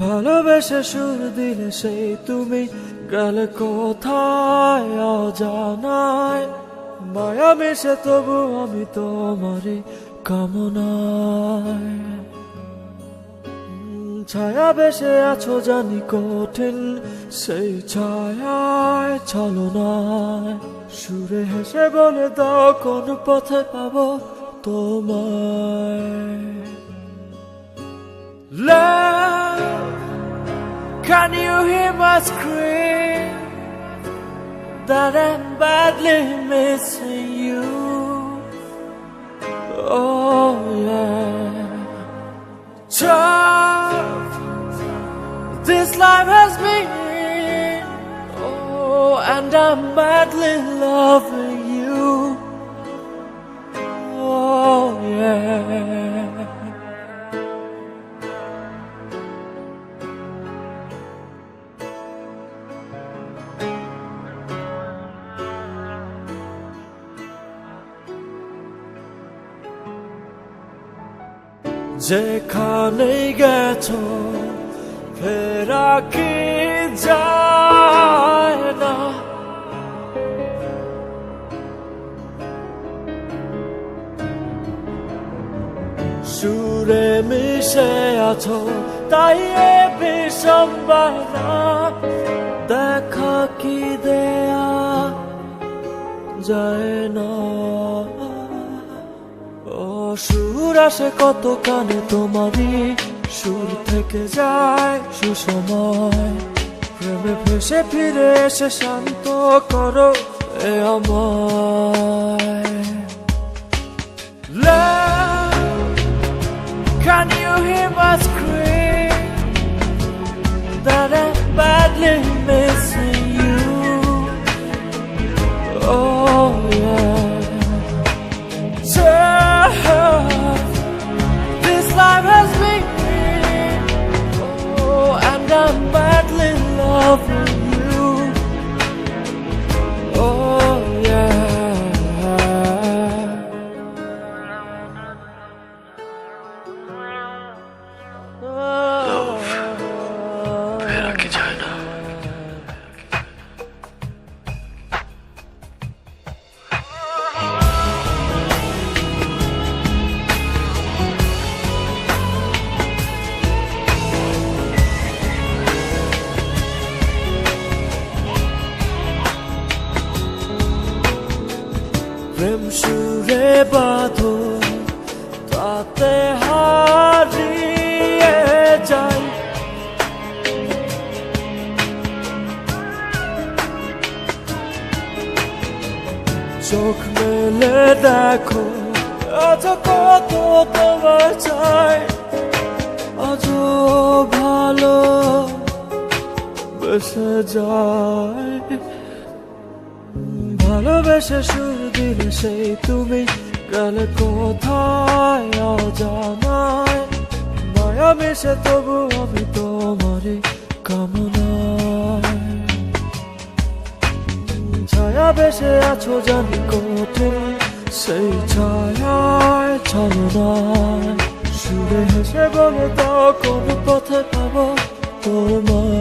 ভালোবেসে সুর দিলে সেই তুমি গেলে কোথায় অজানায়, মায়া মিশে তবু আমি তোমারই কামনায়। ছায়া বেশে আছো জানি কঠিন সেই ছায়ায় ছলনায়, সুরে হেসে বলে দাও কোন পথে পাবো তোমায়। Love, can you hear my scream that I'm badly missing you? Oh yeah. Tough this life has been, oh, and I'm madly loving you. Oh yeah. যেখানে গেছো ফেরা কি যায় না, সুরে মিশে আছো তাই এ বিসম্বানা, দেখা কি দেয়া যায় না। সুর আসে কত কানে তোমারই, সুর থেকে যায় সুসময়, প্রেমে ভেসে ফিরে এসে শান্ত করো এ আমায়। Love, can you hear my scream that I'm badly missing you? Oh yeah. This life has been, oh, and I'm badly loving you. Oh yeah. Love, ফেরা কি যায় না। প্রেম সুরে বাঁধো তাতে হারিয়ে যাই, চোখ মেলে দেখো আজ কত তোমার চাই, আজ ভালো বেসে যায়। ভালোবেসে সুর দিলে সেই তুমি গেলে কোথায় অজানায়, মায়া মিশে তবু আমি তোমারই কামনায়। ছায়া বেশে আছো জানি কঠিন সেই ছায়ায় ছলনায়, সুরে হেসে বলে দাও কোন পথে পাবো তোমায়।